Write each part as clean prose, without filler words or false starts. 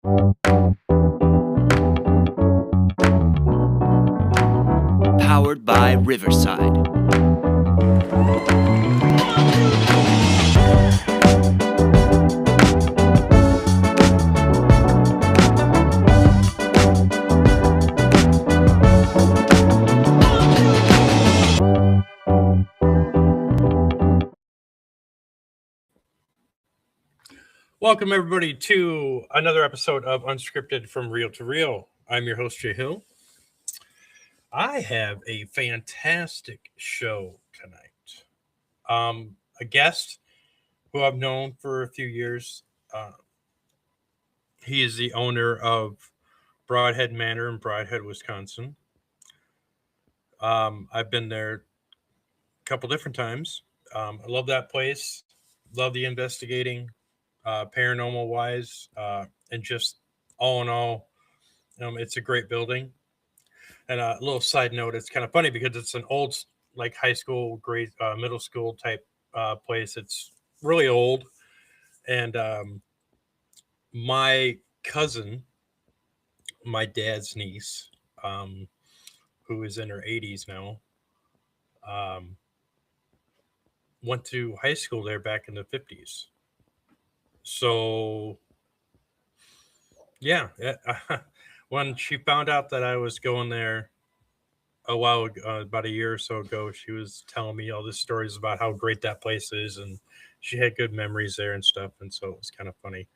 Powered by Riverside. Welcome, everybody, to another episode of Unscripted from Real to Real. I'm your host, Jay Hill. I have a fantastic show tonight. A guest who I've known for a few years. He is the owner of Broadhead Manor in Broadhead, Wisconsin. I've been there a couple different times. I love that place. Love the investigating, paranormal wise, and just all in all, it's a great building. And a little side note, it's kind of funny because it's an old, like high school, grade, middle school type place. It's really old. And my cousin, my dad's niece, who is in her 80s now, went to high school there back in the 50s. So, yeah, when she found out that I was going there a while ago, about a year or so ago, she was telling me all these stories about how great that place is, and she had good memories there and stuff, and so it was kind of funny.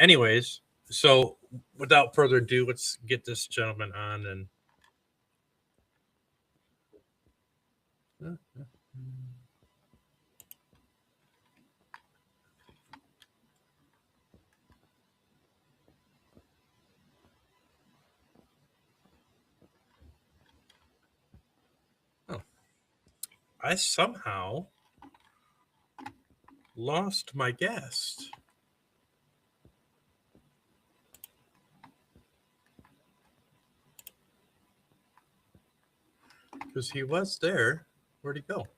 Anyways, so without further ado, let's get this gentleman on. And I somehow lost my guest. Because he was there. Where'd he go?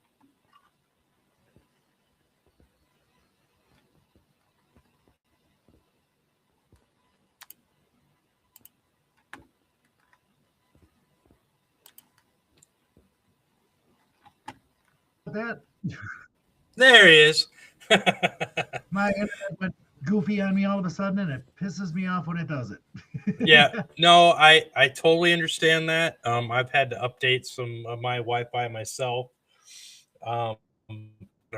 That There he is. my internet went goofy on me all of a sudden, and it pisses me off when it does it. Yeah, no, I totally understand that. I've had to update some of my Wi-Fi myself.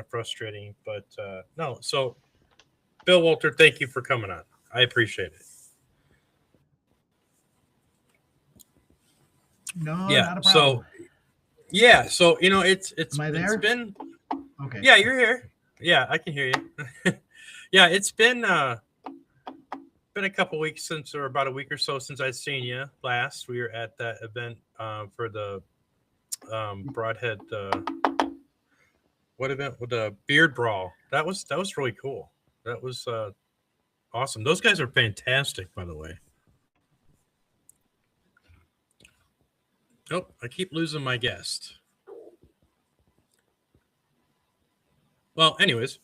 Frustrating, but no. So, Bill Wolter, thank you for coming on. I appreciate it. No, not a problem. So it's Am I there? It's been okay. Yeah, you're here. Yeah, I can hear you. Yeah, it's been a couple weeks since, or about a week or so since I'd seen you last. We were at that event for the Broadhead. What event? With the Beard Brawl. That was really cool. That was awesome. Those guys are fantastic, by the way. Oh, I keep losing my guest. Well, anyways,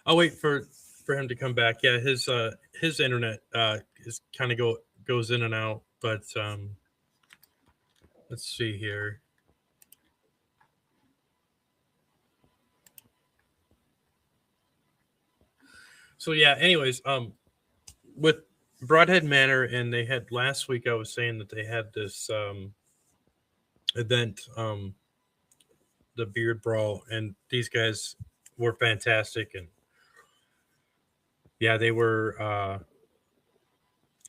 I'll wait for him to come back. Yeah, his internet is kind of goes in and out, but let's see here. So yeah, anyways, with Broadhead Manor, and they had last week, I was saying that they had this event, the Beard Brawl, and these guys were fantastic, and yeah, they were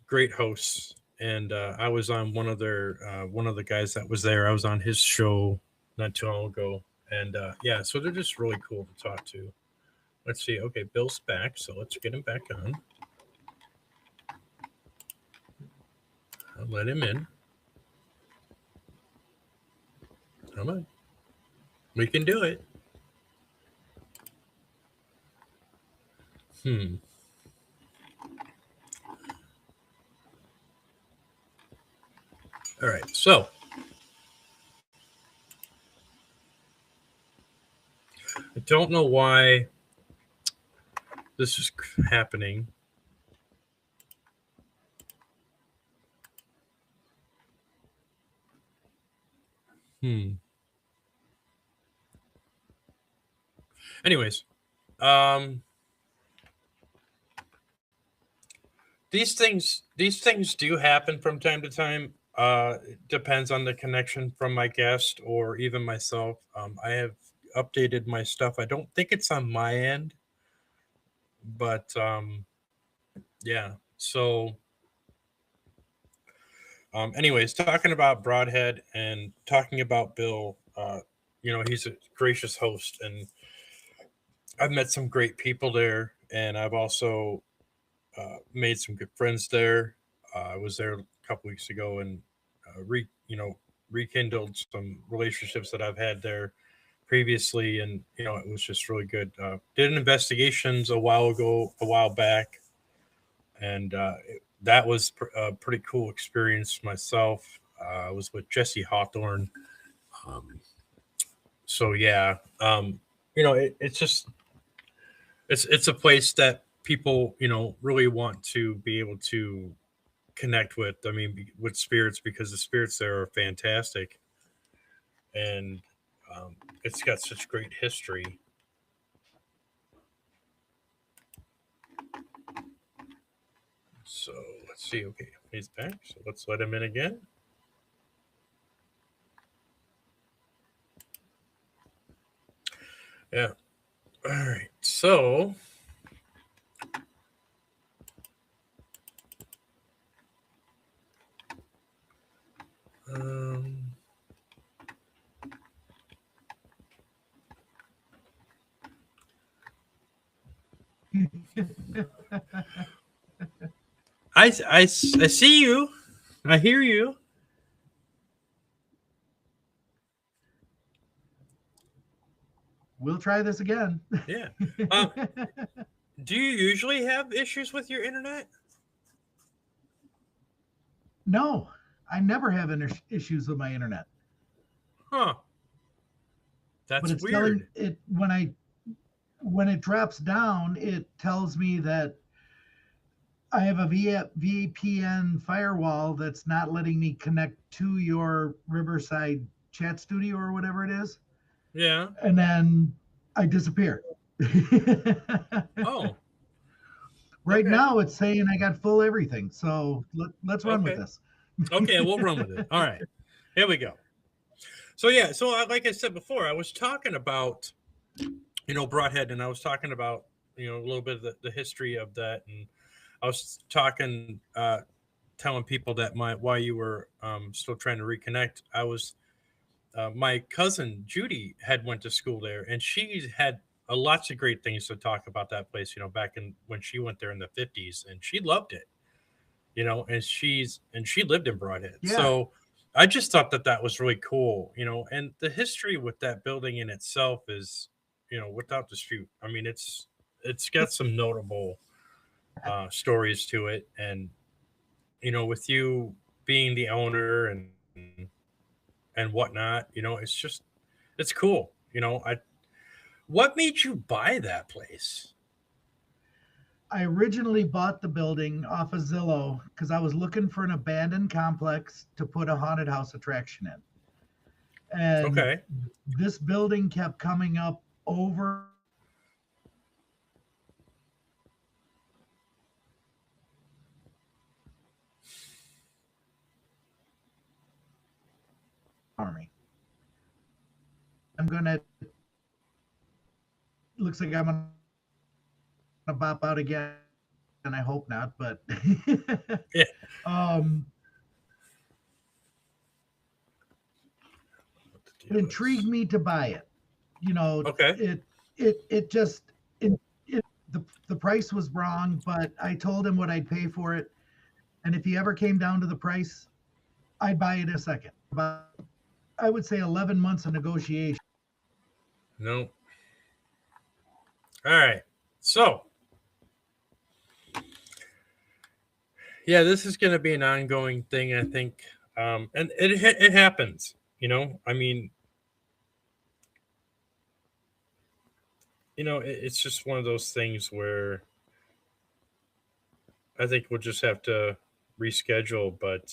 great hosts. And I was on one of the guys that was there. I was on his show not too long ago, and yeah, so they're just really cool to talk to. Let's see. Okay, Bill's back, so let's get him back on. I'll let him in. Come on. We can do it. All right, so I don't know why this is happening. Anyways, these things do happen from time to time. It depends on the connection from my guest or even myself. I have updated my stuff. I don't think it's on my end, but yeah. So, anyways, talking about Broadhead and talking about Bill, he's a gracious host, and I've met some great people there, and I've also made some good friends there. I was there a couple weeks ago and rekindled some relationships that I've had there previously, and it was just really good. Did an investigations a while back, and that was a pretty cool experience myself. I was with Jesse Hawthorne. So yeah, it's just it's a place that people really want to be able to connect with. I mean, with spirits, because the spirits there are fantastic, and it's got such great history. So let's see. Okay, he's back. So let's let him in again. Yeah. All right. So. I see you. I hear you. We'll try this again. Yeah. Do you usually have issues with your internet? No, I never have issues with my internet. Huh. That's but it's weird. telling it when it drops down, it tells me that I have a VPN firewall that's not letting me connect to your Riverside chat studio or whatever it is. Yeah. And then I disappear. Oh. Right Okay. now it's saying I got full everything. So let's run with this. Okay, we'll run with it. All right. Here we go. So yeah, like I said before, I was talking about Broadhead, and I was talking about a little bit of the history of that, and I was talking telling people that why you were still trying to reconnect. I was my cousin Judy had went to school there, and she had lots of great things to talk about that place. Back when she went there in the 50s, and she loved it. And she lived in Broadhead. Yeah. So I just thought that was really cool. And the history with that building in itself is, without dispute. I mean, it's got some notable stories to it, and with you being the owner and whatnot, it's cool. What made you buy that place? I originally bought the building off of Zillow because I was looking for an abandoned complex to put a haunted house attraction in. And okay, this building kept coming up over me. I'm gonna. Looks like I'm gonna bop out again, and I hope not. But yeah. It intrigued me to buy it. Okay. It just the price was wrong, but I told him what I'd pay for it, and if he ever came down to the price, I'd buy it in a second. About, I would say 11 months of negotiation. No. All right. So, yeah, this is going to be an ongoing thing, I think. And it happens, I mean, it's just one of those things where I think we'll just have to reschedule, but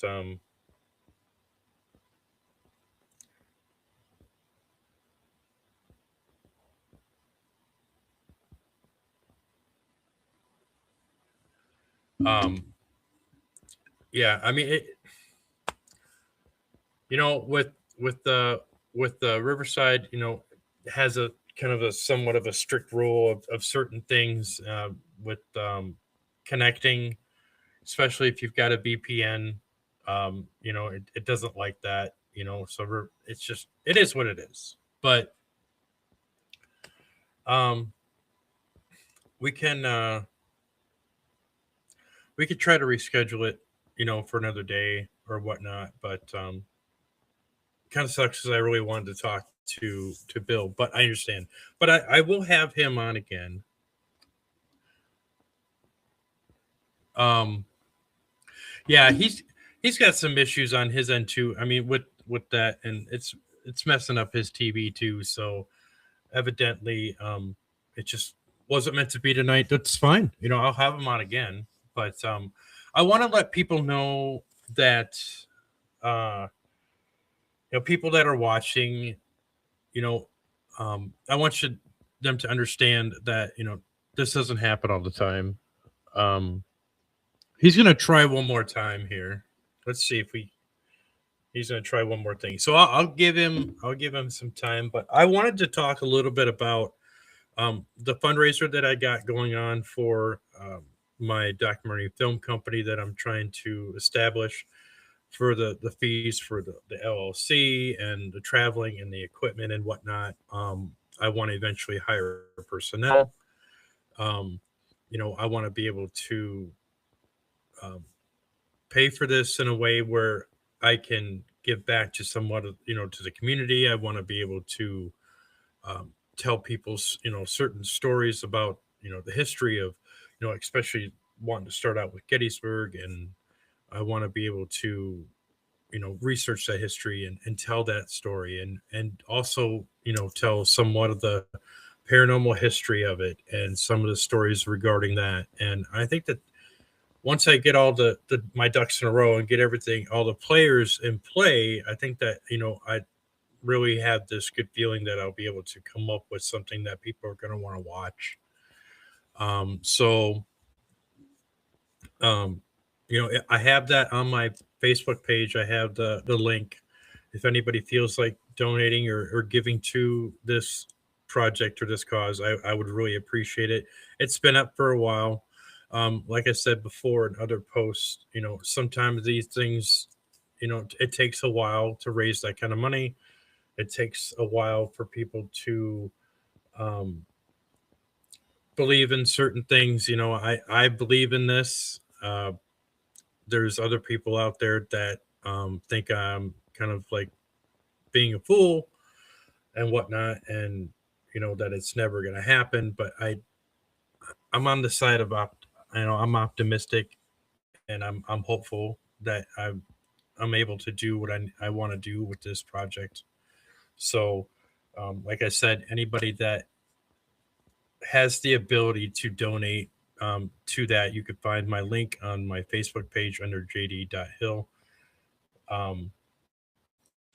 yeah, I mean, with the Riverside, has a kind of a somewhat of a strict rule of certain things with connecting, especially if you've got a VPN. It doesn't like that. So it's just, it is what it is. But we can we could try to reschedule it, for another day or whatnot. But kind of sucks because I really wanted to talk to Bill, but I understand. But I will have him on again. Yeah, he's got some issues on his end too. I mean, with that, and it's messing up his TV too. So evidently, it just wasn't meant to be tonight. That's fine. I'll have him on again. But I want to let people know that people that are watching, I want them to understand that this doesn't happen all the time. He's gonna try one more time here. Let's see if he's gonna try one more thing. So I'll give him some time. But I wanted to talk a little bit about the fundraiser that I got going on for my documentary film company that I'm trying to establish for the fees for the LLC and the traveling and the equipment and whatnot. I want to eventually hire personnel. I want to be able to pay for this in a way where I can give back to somewhat of, to the community. I want to be able to tell people, certain stories about, the history of, especially wanting to start out with Gettysburg. And I want to be able to, research that history and tell that story and also, tell somewhat of the paranormal history of it and some of the stories regarding that. And I think that once I get all my ducks in a row and get all the players in play, I think that, I really have this good feeling that I'll be able to come up with something that people are going to want to watch. I have that on my Facebook page. I have the link. If anybody feels like donating or giving to this project or this cause, I would really appreciate it. It's been up for a while. Like I said before in other posts, sometimes these things, it takes a while to raise that kind of money. It takes a while for people to believe in certain things. I believe in this. There's other people out there that think I'm kind of like being a fool and whatnot, and that it's never going to happen. But I'm on the side of I'm optimistic, and I'm hopeful that I'm able to do what I want to do with this project. So, like I said, anybody that has the ability to donate to that, you could find my link on my Facebook page under jd.hill.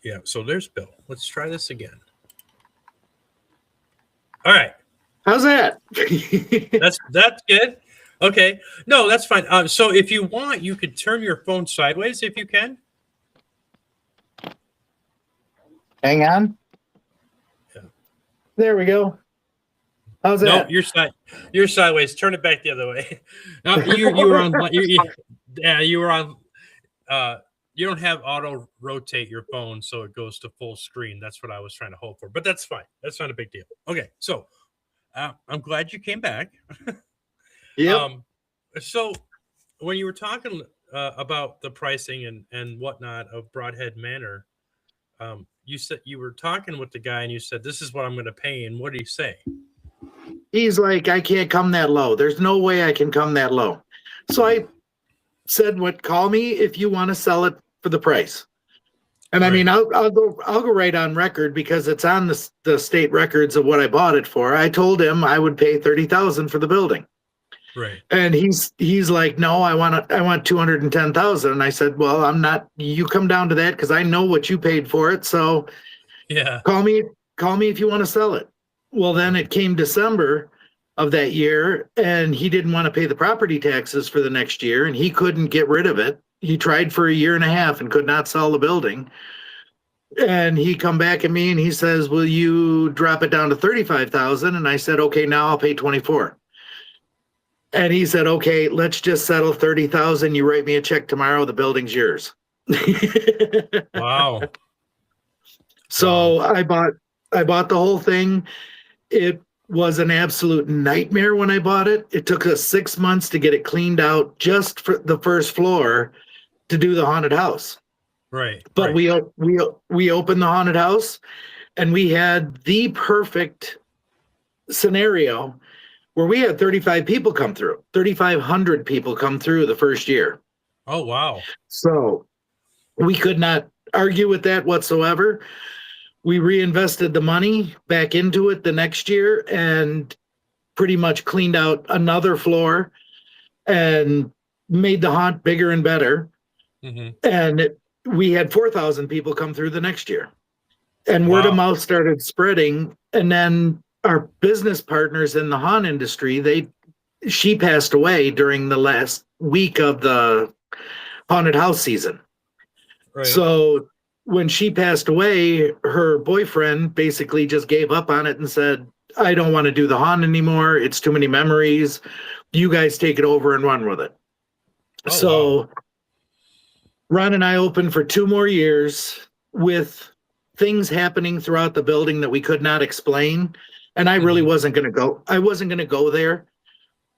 Yeah, so there's Bill. Let's try this again. All right. How's that? That's good. Okay. No, that's fine. So if you want, you could turn your phone sideways if you can. Hang on. Yeah. There we go. How's that? No, you're sideways. Turn it back the other way. No, you were on. You were on. You don't have auto rotate your phone, so it goes to full screen. That's what I was trying to hope for, but that's fine. That's not a big deal. Okay, so I'm glad you came back. Yeah. So when you were talking about the pricing and whatnot of Broadhead Manor, you said you were talking with the guy and you said, "This is what I'm going to pay." And what did he say? He's like, I can't come that low. There's no way I can come that low. So I said, call me if you want to sell it for the price. And right. I mean, I'll go right on record because it's on the state records of what I bought it for. I told him I would pay $30,000 for the building. Right. And he's like, no, I want 210,000. And I said, well, I'm not, you come down to that because I know what you paid for it. So Yeah. call me if you want to sell it. Well, then it came December of that year and he didn't want to pay the property taxes for the next year and he couldn't get rid of it. He tried for a year and a half and could not sell the building. And he come back at me and he says, will you drop it down to 35,000? And I said, okay, now I'll pay 24. And he said, okay, let's just settle 30,000. You write me a check tomorrow. The building's yours. Wow. So I bought the whole thing. It was an absolute nightmare when I bought it. It took us 6 months to get it cleaned out just for the first floor to do the haunted house. Right. But we opened the haunted house and we had the perfect scenario where we had 35 people come through, 3,500 people come through the first year. Oh, wow. So we could not argue with that whatsoever. We reinvested the money back into it the next year and pretty much cleaned out another floor and made the haunt bigger and better. Mm-hmm. And we had 4,000 people come through the next year. And word of mouth started spreading. And then our business partners in the haunt industry, she passed away during the last week of the haunted house season. Right. So when she passed away, her boyfriend basically just gave up on it and said, I don't want to do the haunt anymore. It's too many memories. You guys take it over and run with it. Wow. Ron and I opened for 2 more years with things happening throughout the building that we could not explain. And I really wasn't going to go. I wasn't going to go there.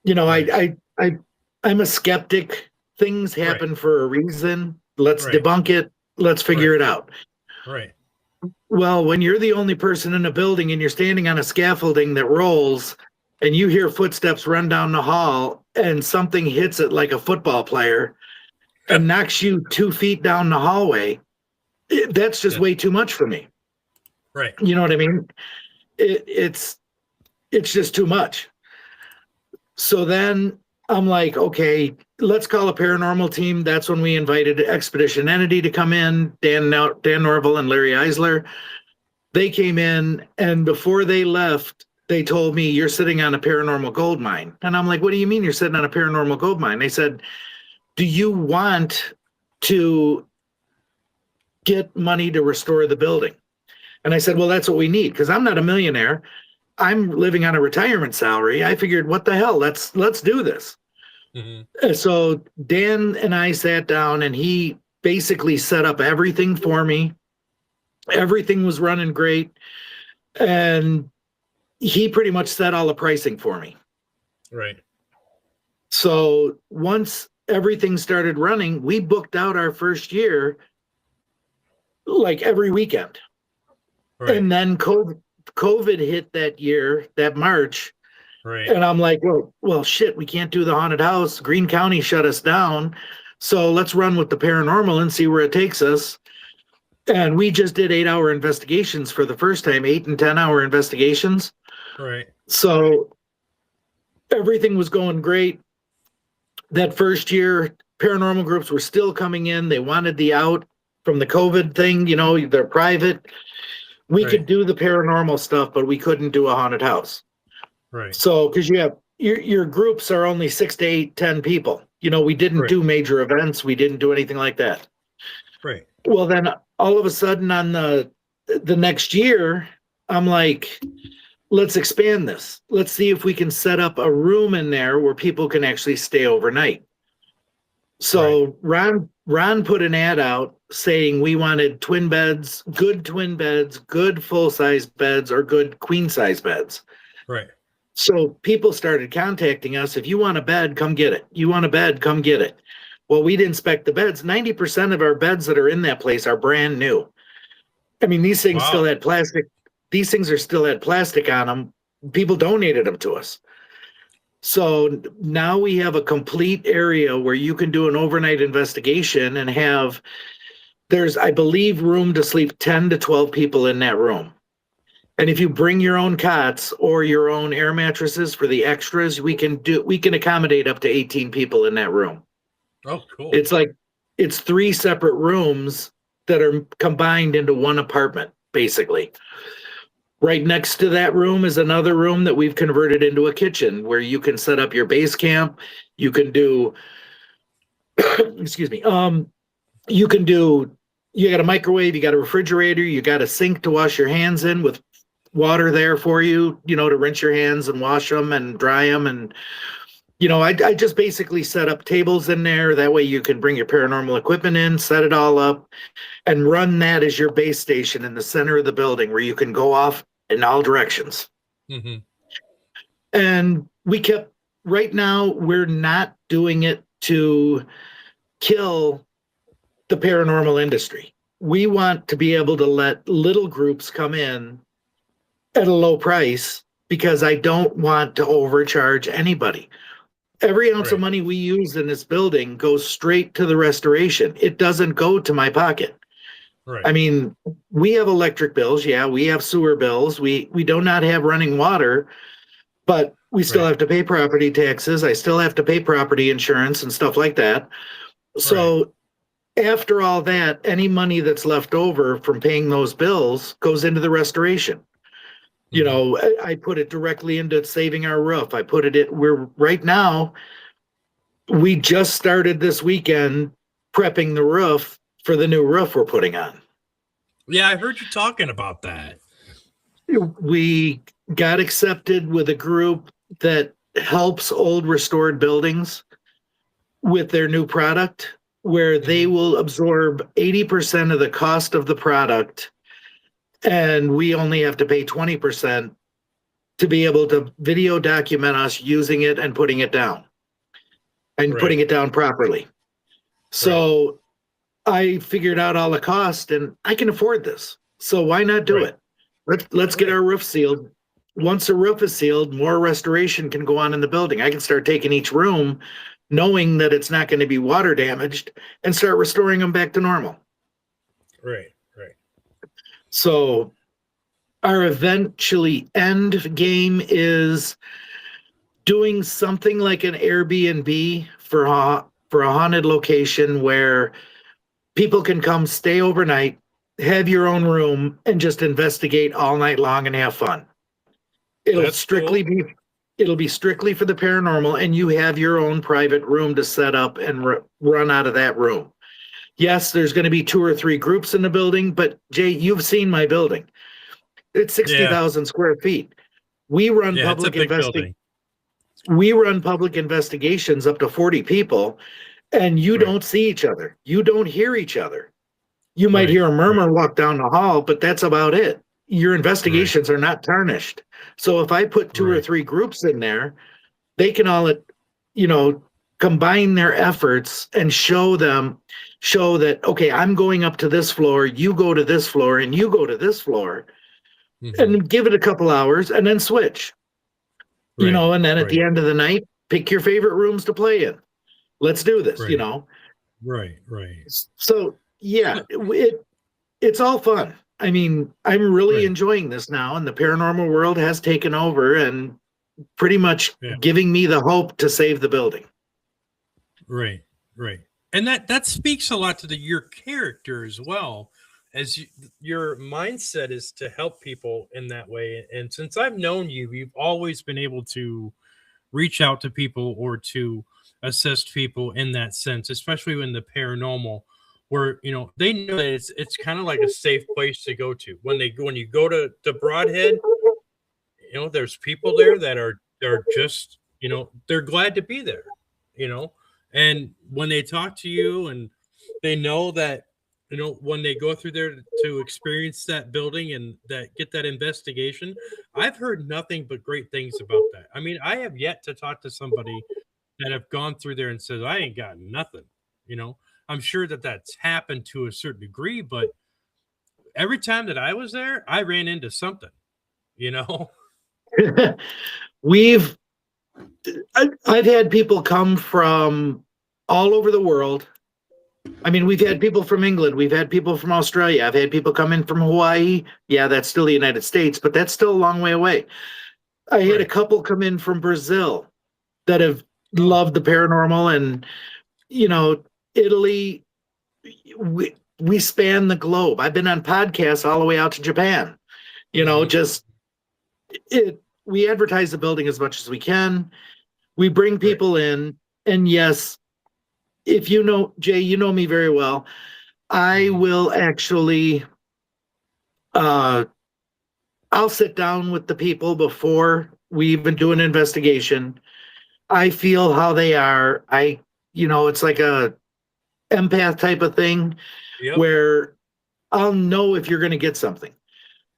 You know, Right. I'm a skeptic. Things happen for a reason. Let's debunk it. Let's figure it out. Right. Well, when you're the only person in a building and you're standing on a scaffolding that rolls and you hear footsteps run down the hall and something hits it like a football player and knocks you 2 feet down the hallway, that's just way too much for me. Right. You know what I mean? It's just too much. So then I'm like, okay, let's call a paranormal team. That's when we invited Expedition Entity to come in, Dan Norville and Larry Eisler. They came in, and before they left, they told me, you're sitting on a paranormal gold mine. And I'm like, what do you mean you're sitting on a paranormal gold mine? They said, do you want to get money to restore the building? And I said, well, that's what we need, because I'm not a millionaire. I'm living on a retirement salary. I figured, what the hell? Let's do this. Mm-hmm. So Dan and I sat down and he basically set up everything for me. Everything was running great. And he pretty much set all the pricing for me. Right. So once everything started running, we booked out our first year like every weekend. Right. And then COVID hit that year, that March. Right. And I'm like, well, shit, we can't do the haunted house. Greene County shut us down. So let's run with the paranormal and see where it takes us. And we just did 8-hour investigations for the first time, 8 and 10-hour investigations. Right. So everything was going great. That first year, paranormal groups were still coming in. They wanted the out from the COVID thing. You know, they're private. We could do the paranormal stuff, but we couldn't do a haunted house. Right. So, because you have your groups are only 6 to 8, 10 people. You know, we didn't do major events. We didn't do anything like that. Right. Well, then all of a sudden on the next year, I'm like, let's expand this. Let's see if we can set up a room in there where people can actually stay overnight. So Ron put an ad out saying we wanted twin beds, good full-size beds, or good queen-size beds. Right. So people started contacting us. If you want a bed, come get it. You want a bed, come get it. Well, we'd inspect the beds. 90% of our beds that are in that place are brand new. I mean, these things still had plastic. These things are still had plastic on them. People donated them to us. So now we have a complete area where you can do an overnight investigation and there's, I believe, room to sleep 10 to 12 people in that room. And if you bring your own cots or your own air mattresses for the extras, we can accommodate up to 18 people in that room. Oh, cool. It's 3 separate rooms that are combined into one apartment, basically. Right next to that room is another room that we've converted into a kitchen where you can set up your base camp. You can do, excuse me, you got a microwave, you got a refrigerator, you got a sink to wash your hands in with water there for you, to rinse your hands and wash them and dry them. And, I just basically set up tables in there. That way you can bring your paranormal equipment in, set it all up, and run that as your base station in the center of the building where you can go off in all directions. Mm-hmm. And right now, we're not doing it to kill the paranormal industry. We want to be able to let little groups come in at a low price because I don't want to overcharge anybody. Every ounce of money we use in this building goes straight to the restoration. It doesn't go to my pocket. Right. I mean, we have electric bills. Yeah, we have sewer bills. We do not have running water, but we still have to pay property taxes. I still have to pay property insurance and stuff like that. So after all that, any money that's left over from paying those bills goes into the restoration. I put it directly into saving our roof. Right now, we just started this weekend prepping the roof for the new roof we're putting on. Yeah, I heard you talking about that. We got accepted with a group that helps old restored buildings with their new product, where they will absorb 80% of the cost of the product, and we only have to pay 20% to be able to video document us using it and putting it down and putting it down properly. So I figured out all the cost and I can afford this. So why not do it? Let's get our roof sealed. Once the roof is sealed, more restoration can go on in the building. I can start taking each room knowing that it's not going to be water damaged and start restoring them back to normal. Right. So our eventually end game is doing something like an Airbnb for a haunted location where people can come stay overnight, have your own room, and just investigate all night long and have fun. It'll be strictly for the paranormal, and you have your own private room to set up and run out of that room. Yes, there's going to be 2 or 3 groups in the building, but Jay, you've seen my building. It's 60,000 square feet. We run public investigations up to 40 people, and you don't see each other. You don't hear each other. You might hear a murmur walk down the hall, but that's about it. Your investigations are not tarnished. So if I put 2 or 3 groups in there, they can all, combine their efforts and show that, okay, I'm going up to this floor, you go to this floor, and you go to this floor, and give it a couple hours and then switch. And then at the end of the night, pick your favorite rooms to play in. Let's do this, Right. So yeah, it's all fun. I mean, I'm really enjoying this now, and the paranormal world has taken over and pretty much giving me the hope to save the building. Right. And that speaks a lot to your character as well, as your mindset is to help people in that way. And since I've known you, you've always been able to reach out to people or to assist people in that sense, especially in the paranormal, where they know that it's kind of like a safe place to go to. When you go to Broadhead, there's people there that are just they're glad to be there, and when they talk to you and they know that when they go through there to experience that building and get that investigation, I've heard nothing but great things about that. I mean, I have yet to talk to somebody that have gone through there and says, I ain't got nothing. I'm sure that that's happened to a certain degree, but every time that I was there, I ran into something, I've had people come from all over the world I mean, we've had people from England, we've had people from Australia, I've had people come in from Hawaii. Yeah, that's still the United States, but that's still a long way away. I had a Right. couple come in from Brazil that have Oh. loved the paranormal, and Italy. We span the globe. I've been on podcasts all the way out to Japan. Mhm. Just we advertise the building as much as we can. We bring people in, and yes, if you know Jay, you know me very well. I will actually I'll sit down with the people before we even do an investigation. I feel how they are. It's like a empath type of thing Yep. where I'll know if you're going to get something.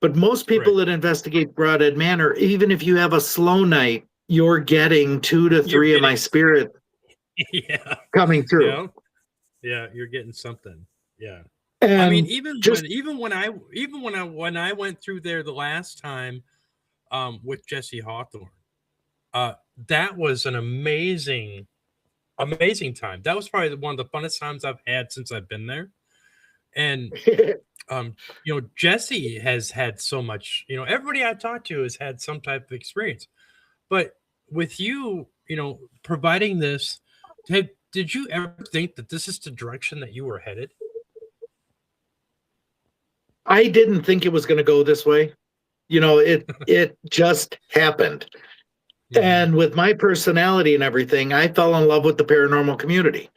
But most people that investigate Broadhead Manor, even if you have a slow night, you're getting 2 to 3 of my spirit Yeah. coming through. Yeah, you're getting something. Yeah. And I mean, even when I went through there the last time with Jesse Hawthorne, that was an amazing time. That was probably one of the funnest times I've had since I've been there. And Jesse has had so much, everybody I talked to has had some type of experience. But with you, providing this, did you ever think that this is the direction that you were headed? I didn't think it was going to go this way. It just happened. Mhm. And with my personality and everything, I fell in love with the paranormal community.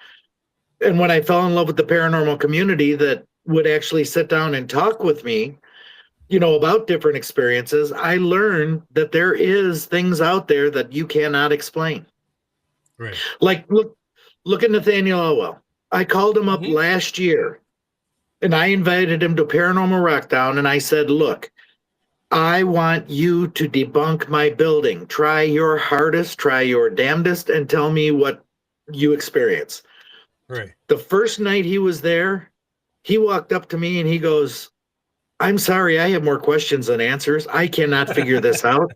And when I fell in love with the paranormal community that would actually sit down and talk with me, about different experiences, I learned that there is things out there that you cannot explain. Right. Like look at Nathaniel Elwell. I called him up last year and I invited him to Paranormal Rockdown, and I said, look, I want you to debunk my building. Try your hardest, try your damnedest, and tell me what you experience. Right. The first night he was there, he walked up to me and he goes, I'm sorry, I have more questions than answers. I cannot figure this out.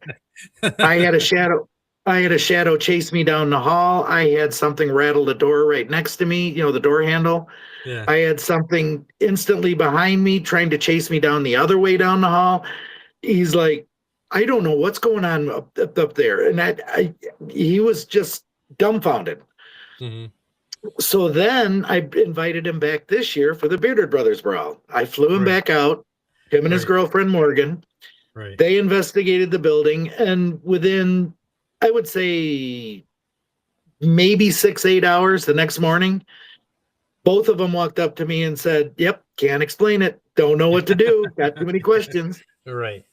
I had a shadow chase me down the hall. I had something rattle the door right next to me, the door handle. Yeah. I had something instantly behind me trying to chase me down the other way down the hall. He's like, I don't know what's going on up there. And he was just dumbfounded. Mm-hmm. So then I invited him back this year for the Bearded Brothers Brawl. I flew him back out, him and his girlfriend, Morgan. Right. They investigated the building, and within, I would say, maybe 6-8 hours the next morning, both of them walked up to me and said, yep, can't explain it. Don't know what to do. Got too many questions. Right.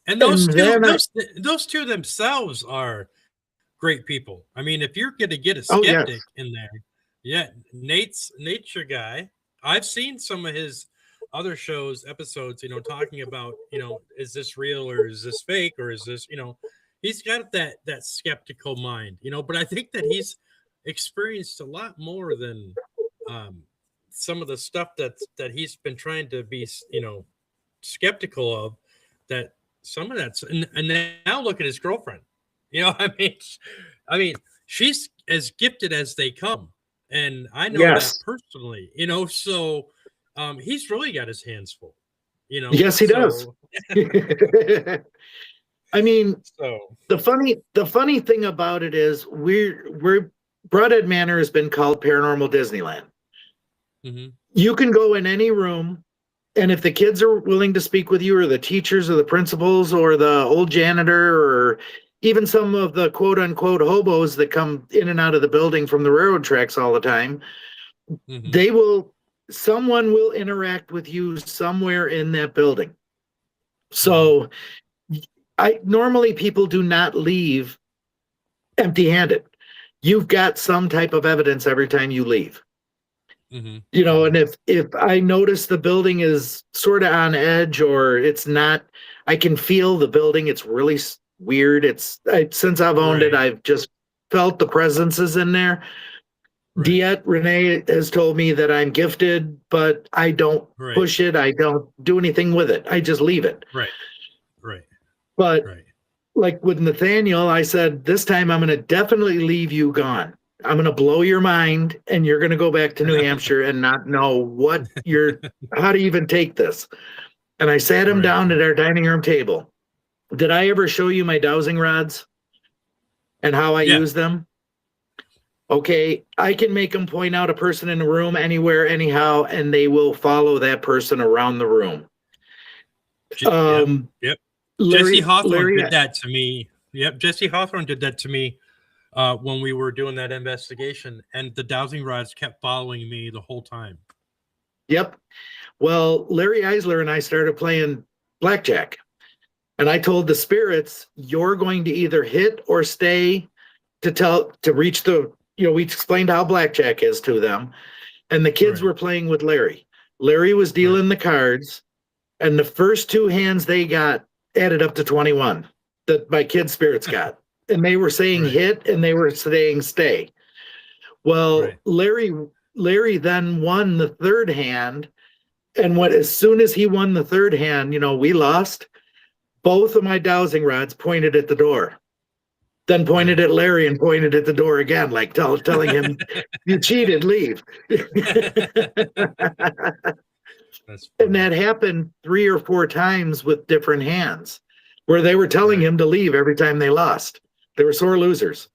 And those two themselves are great people. I mean, if you're going to get a skeptic in there, Nate's your guy. I've seen some of his other episodes, talking about, is this real or is this fake or is this, he's got that skeptical mind, but I think that he's experienced a lot more than some of the stuff that he's been trying to be, skeptical of. That some of that's, and now look at his girlfriend. I mean, she's as gifted as they come, and I know that personally. So he's really got his hands full. Yes, he does. I mean, the funny thing about it is we're Broadhead Manor has been called Paranormal Disneyland. Mm-hmm. You can go in any room, and if the kids are willing to speak with you, or the teachers or the principals or the old janitor, or even some of the quote unquote hobos that come in and out of the building from the railroad tracks all the time, someone will interact with you somewhere in that building. So normally people do not leave empty-handed. You've got some type of evidence every time you leave. Mm-hmm. And if I notice the building is sort of on edge, or it's not, I can feel the building. It's really weird. Since I've owned it, I've just felt the presences in there. Diet Renee has told me that I'm gifted, but I don't push it. I don't do anything with it. I just leave it. Right. But like with Nathaniel, I said, this time I'm going to definitely leave you gone. I'm going to blow your mind, and you're going to go back to New Hampshire and not know how to even take this. And I sat him down at our dining room table. Did I ever show you my dowsing rods and how I use them? Okay, I can make them point out a person in the room anywhere, anyhow, and they will follow that person around the room. Yep. Jesse Hawthorne did that to me. Yep, Jesse Hawthorne did that to me when we were doing that investigation, and the dowsing rods kept following me the whole time. Yep. Well, Larry Eisler and I started playing blackjack, and I told the spirits, you're going to either hit or stay to reach the, we explained how blackjack is to them, and the kids were playing with Larry. Larry was dealing the cards, and the first two hands they got added up to 21 that my kid spirits got. And they were saying hit, and they were saying stay. Well, Larry then won the third hand. And as soon as he won the third hand, we lost. Both of my dowsing rods pointed at the door. Then pointed at Larry and pointed at the door again, like telling him, you cheated, leave. And that happened 3 or 4 times with different hands, where they were telling him to leave every time they lost. They were sore losers.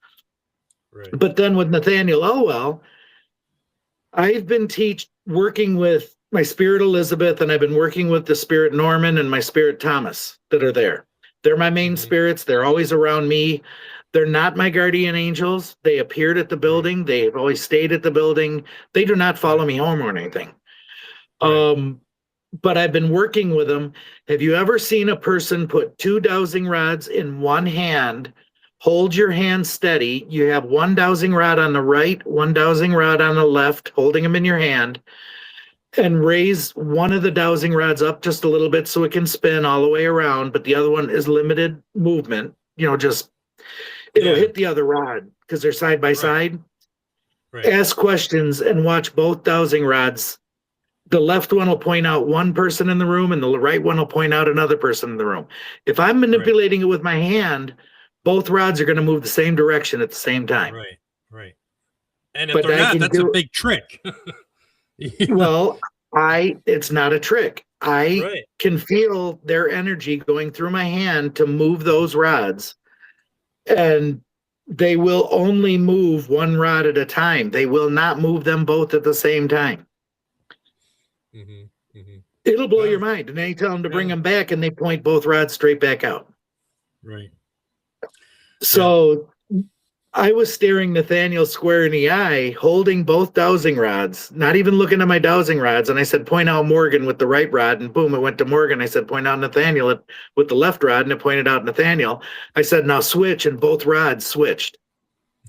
But then with Nathaniel Elwell, I've been working with my spirit Elizabeth, and I've been working with the spirit Norman and my spirit Thomas that are there. They're my main spirits. They're always around me. They're not my guardian angels. They appeared at the building. They've always stayed at the building. They do not follow me home or anything. But I've been working with them. Have you ever seen a person put 2 dowsing rods in one hand, hold your hand steady? You have 1 dowsing rod on the right, 1 dowsing rod on the left, holding them in your hand, and raise one of the dowsing rods up just a little bit so it can spin all the way around, but the other one is limited movement. Just it'll hit the other rod because they're side by side. Ask questions and watch both dowsing rods. The left one will point out one person in the room, and the right one will point out another person in the room. If I'm manipulating it with my hand, both rods are going to move the same direction at the same time. Right. And if they're not, that's a big trick. Well, it's not a trick. I can feel their energy going through my hand to move those rods, and they will only move 1 rod at a time. They will not move them both at the same time. It'll blow your mind. And then you tell them to bring them back, and they point both rods straight back out. So I was staring Nathaniel square in the eye, holding both dowsing rods, not even looking at my dowsing rods. And I said, point out Morgan with the right rod. And boom, it went to Morgan. I said, point out Nathaniel with the left rod. And it pointed out Nathaniel. I said, now switch. And both rods switched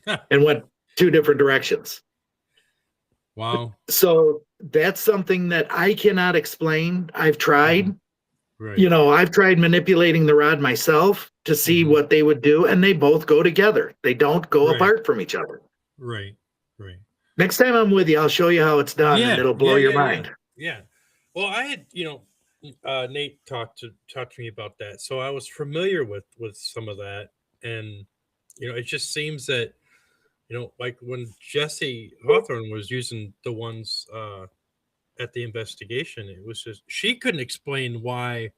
and went 2 different directions. Wow. So that's something that I cannot explain. I've tried. I've tried manipulating the rod myself to see what they would do, and they both go together. They don't go apart from each other. Right. Next time I'm with you, I'll show you how it's done, and it'll blow your mind. Yeah. Well, I had, Nate talked to me about that, so I was familiar with some of that, and it just seems that like when Jesse Hawthorne was using the ones at the investigation, it was just she couldn't explain why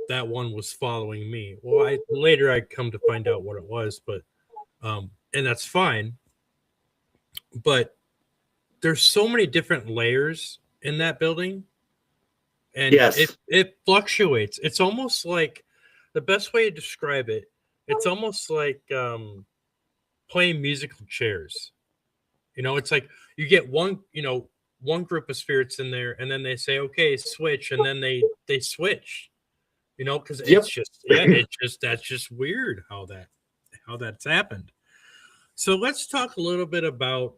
that one was following me. Well, later I come to find out what it was, but and that's fine. But there's so many different layers in that building, and it fluctuates. It's almost like, the best way to describe it, it's almost like playing musical chairs. It's like you get one group of spirits in there, and then they say, okay, switch, and then they switch. Because it's that's just weird how that's happened. So let's talk a little bit about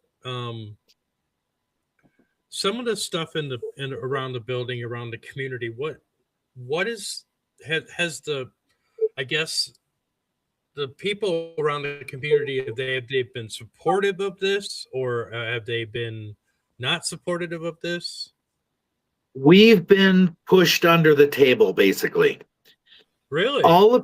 some of the stuff in around the building, around the community. What has the, I guess, the people around the community, have they been supportive of this, or have they been not supportive of this? We've been pushed under the table, basically. Really? All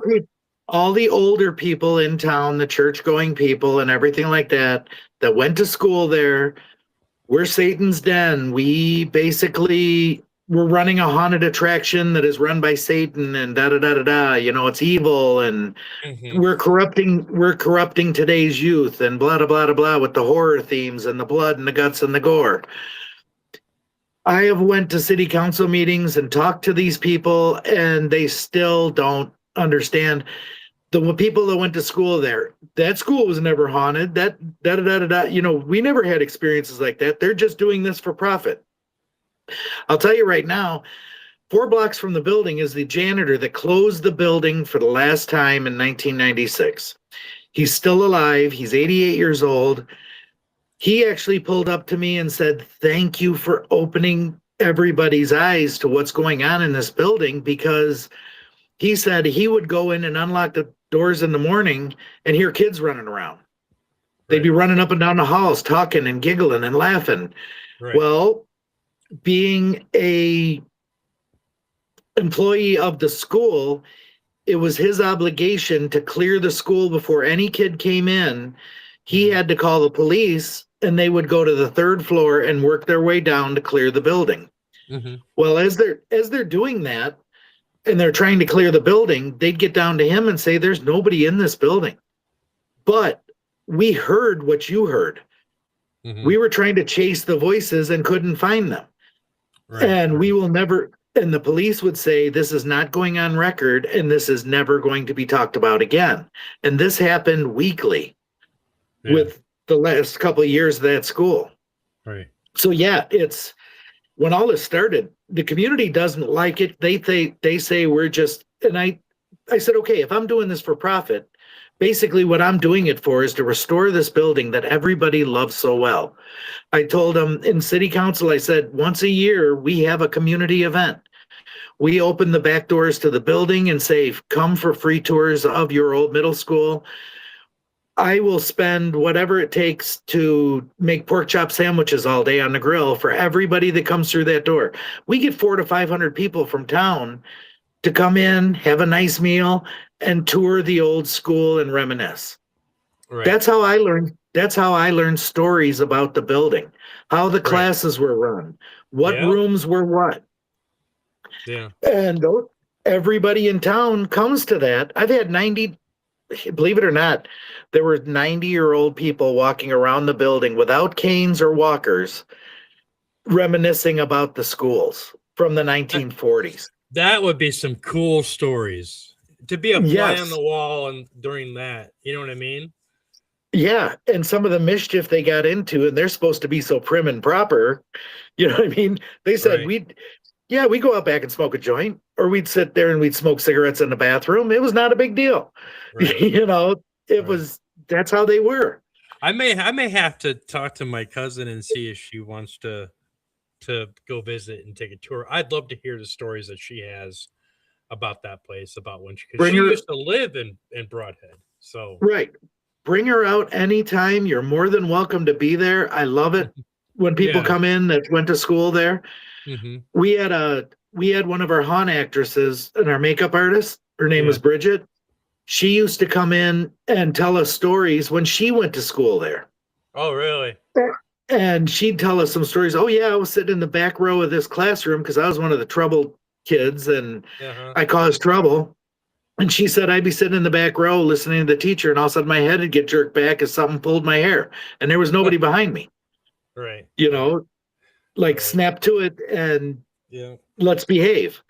all the older people in town, the church-going people and everything like that went to school there. We're Satan's den. We basically we're running a haunted attraction that is run by Satan and da da da da da. You know, it's evil and we're corrupting today's youth and blah blah blah blah with the horror themes and the blood and the guts and the gore. I have went to city council meetings and talked to these people, and they still don't understand. The people that went to school there, that school was never haunted. That da da da da da. You know, we never had experiences like that. They're just doing this for profit. I'll tell you right now, 4 blocks from the building is the janitor that closed the building for the last time in 1996. He's still alive. He's 88 years old. He actually pulled up to me and said, "Thank you for opening everybody's eyes to what's going on in this building," because he said he would go in and unlock the doors in the morning and hear kids running around. They'd be running up and down the halls, talking and giggling and laughing. Right. Well, being a employee of the school, it was his obligation to clear the school before any kid came in. He had to call the police, and they would go to the 3rd floor and work their way down to clear the building. Well, as they're doing that, and they're trying to clear the building, they'd get down to him and say, "There's nobody in this building." But we heard what you heard. We were trying to chase the voices and couldn't find them. And we will never, and the police would say, "This is not going on record, and this is never going to be talked about again." And this happened weekly with the last couple of years of that school. Right. So yeah, it's when all this started, the community doesn't like it. They say we're just, and I said, okay, if I'm doing this for profit, basically what I'm doing it for is to restore this building that everybody loves so well. I told them in city council, I said, once a year, we have a community event. We open the back doors to the building and say, come for free tours of your old middle school. I will spend whatever it takes to make pork chop sandwiches all day on the grill for everybody that comes through that door. We get 400 to 500 people from town to come in, have a nice meal, and tour the old school and reminisce. Right. That's how I learned. That's how I learned stories about the building, how the classes were run, what rooms were what. Yeah. And everybody in town comes to that. I've had 90, believe it or not, there were 90-year-old people walking around the building without canes or walkers, reminiscing about the schools from the 1940s. That would be some cool stories to be a fly on the wall and during that. You know what I mean? Yeah, and some of the mischief they got into, and they're supposed to be so prim and proper. You know what I mean? They said we'd go out back and smoke a joint, or we'd sit there and we'd smoke cigarettes in the bathroom. It was not a big deal. Right. You know, it was, that's how they were. I may have to talk to my cousin and see if she wants to go visit and take a tour. I'd love to hear the stories that she has about that place, about when she used to live in Broadhead. So bring her out anytime. You're more than welcome to be there. I love it when people come in that went to school there. We had one of our haunt actresses and our makeup artist. Her name was Bridget. She used to come in and tell us stories when she went to school there. Oh, really? And she'd tell us some stories. Oh, yeah, I was sitting in the back row of this classroom because I was one of the troubled kids and I caused trouble. And she said I'd be sitting in the back row listening to the teacher, and all of a sudden my head would get jerked back as something pulled my hair. And there was nobody behind me. Right. You know, like snap to it and let's behave.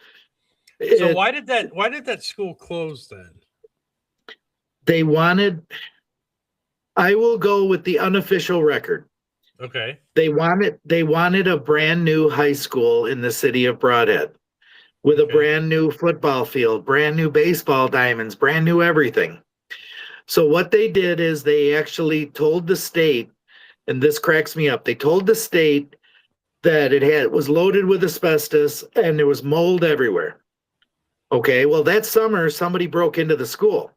So why did that school close then? They wanted, I will go with the unofficial record. Okay. They wanted a brand new high school in the city of Broadhead with a brand new football field, brand new baseball diamonds, brand new everything. So what they did is they actually told the state, and this cracks me up, they told the state that it was loaded with asbestos and there was mold everywhere. Okay, well, that summer somebody broke into the school.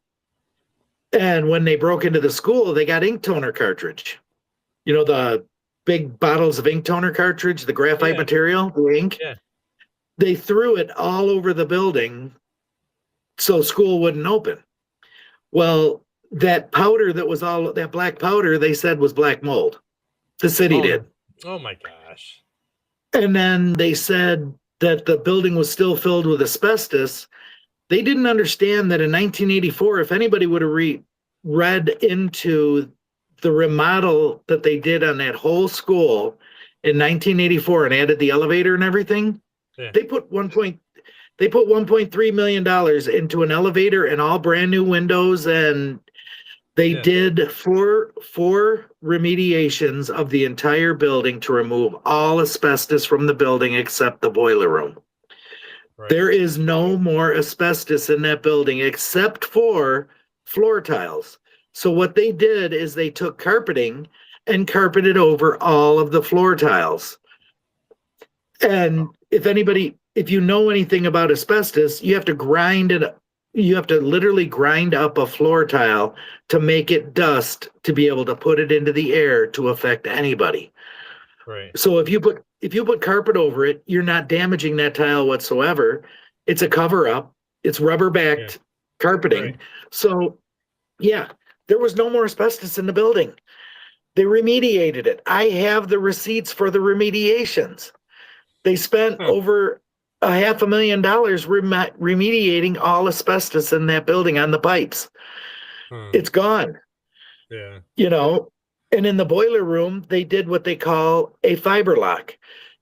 And when they broke into the school, they got ink toner cartridge. You know, the big bottles of ink toner cartridge, the graphite material, the ink. Yeah. They threw it all over the building so school wouldn't open. Well, that powder that was all that black powder, they said was black mold. The city did. Oh my gosh. And then they said that the building was still filled with asbestos. They didn't understand that in 1984, if anybody would have read into the remodel that they did on that whole school in 1984 and added the elevator and everything, they put $1.3 million into an elevator and all brand new windows, and they did four remediations of the entire building to remove all asbestos from the building except the boiler room. Right. There is no more asbestos in that building except for floor tiles. So what they did is they took carpeting and carpeted over all of the floor tiles. And if you know anything about asbestos, you have to grind it up. You have to literally grind up a floor tile to make it dust to be able to put it into the air to affect anybody. Right. So if you put carpet over it, you're not damaging that tile whatsoever. It's a cover up. It's rubber backed carpeting. Right. So yeah, there was no more asbestos in the building. They remediated it. I have the receipts for the remediations. They spent over $500,000 remediating all asbestos in that building on the pipes. It's gone. Yeah. You know, and in the boiler room, they did what they call a fiber lock.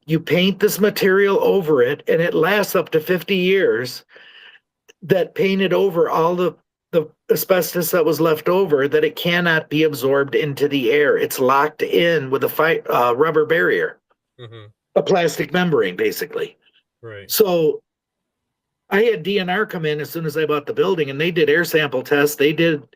You paint this material over it, and it lasts up to 50 years. That painted over all the asbestos that was left over, that it cannot be absorbed into the air. It's locked in with a rubber barrier, a plastic membrane, basically. Right. So I had DNR come in as soon as I bought the building, and they did air sample tests. They did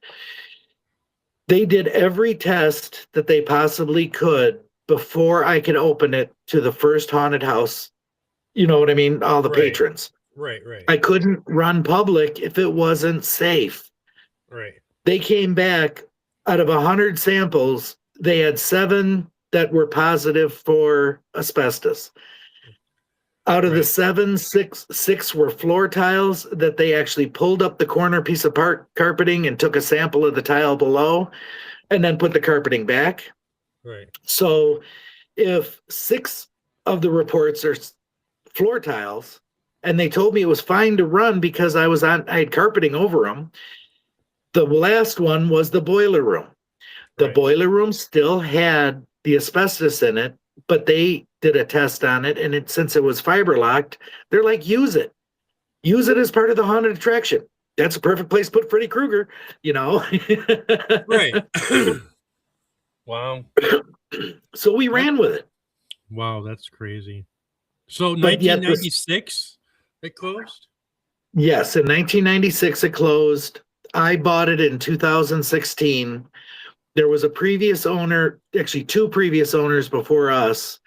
every test that they possibly could before I could open it to the first haunted house. You know what I mean? All the patrons. Right. I couldn't run public if it wasn't safe. Right. They came back out of 100 samples. They had 7 that were positive for asbestos. Out of the 7, 6 were floor tiles that they actually pulled up the corner piece of carpeting and took a sample of the tile below and then put the carpeting back. Right. So if 6 of the reports are floor tiles, and they told me it was fine to run because I had carpeting over them, the last one was the boiler room. The boiler room still had the asbestos in it, but they did a test on it, and since it was fiber locked, they're like, use it as part of the haunted attraction. That's a perfect place to put Freddy Krueger, you know. Right. Wow. So we ran with it. Wow, that's crazy. So 1996 it closed? Yes, in 1996 it closed. I bought it in 2016. There was a previous owner, actually 2 previous owners before us,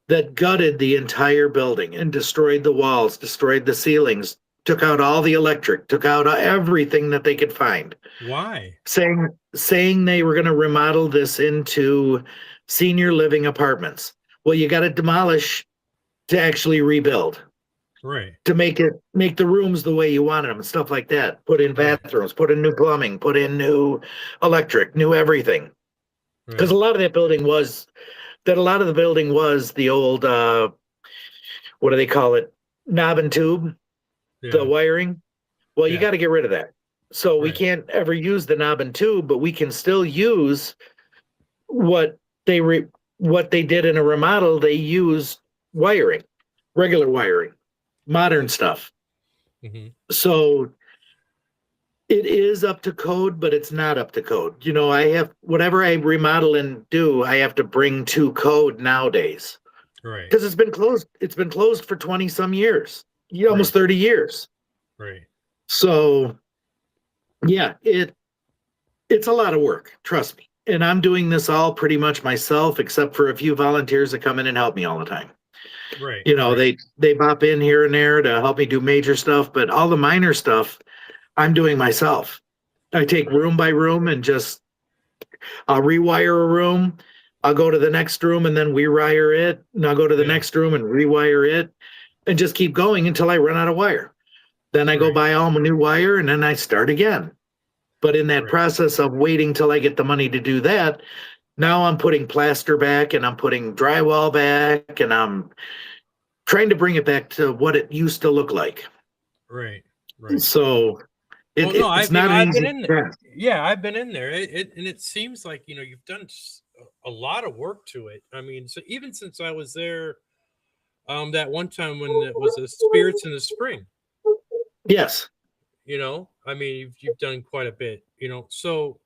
that gutted the entire building and destroyed the walls, destroyed the ceilings, took out all the electric, took out everything that they could find. Why? Saying they were going to remodel this into senior living apartments. Well, you got to demolish to actually rebuild. Right. To make the rooms the way you wanted them and stuff like that. Put in bathrooms, put in new plumbing, put in new electric, new everything. Because a lot of the building was the old, what do they call it? Knob and tube, the wiring. Well, you got to get rid of that. So we can't ever use the knob and tube, but we can still use what they did in a remodel. They used wiring, regular wiring. Modern stuff. So it is up to code, but it's not up to code. You know, I have whatever I remodel and do, I have to bring to code nowadays. Right. Because it's been closed. It's been closed for 20 some years. Almost 30 years. Right. So yeah, it's a lot of work, trust me. And I'm doing this all pretty much myself, except for a few volunteers that come in and help me all the time. Right. You know, they bop in here and there to help me do major stuff, but all the minor stuff I'm doing myself. I take room by room and I'll rewire a room. I'll go to the next room and then rewire it. And I'll go to the next room and rewire it and just keep going until I run out of wire. Then I go buy all my new wire and then I start again. But in that process of waiting till I get the money to do that, now I'm putting plaster back and I'm putting drywall back and I'm trying to bring it back to what it used to look like. Right. So it's not an easy task. Yeah, I've been in there. And it seems like, you've done a lot of work to it. I mean, so even since I was there that one time when it was the Spirits in the Spring. Yes. I mean, you've done quite a bit, so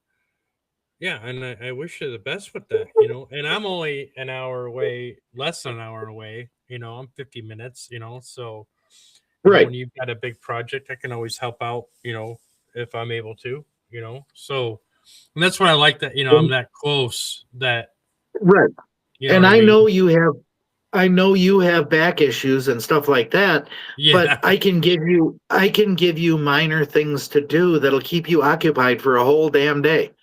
yeah, and I wish you the best with that, and I'm only an hour away, less than an hour away, I'm 50 minutes, so right. when you've got a big project, I can always help out, if I'm able to, so, and that's why I like that, I'm that close that. Right. And I know I know you have back issues and stuff like that, but I can give you minor things to do that'll keep you occupied for a whole damn day.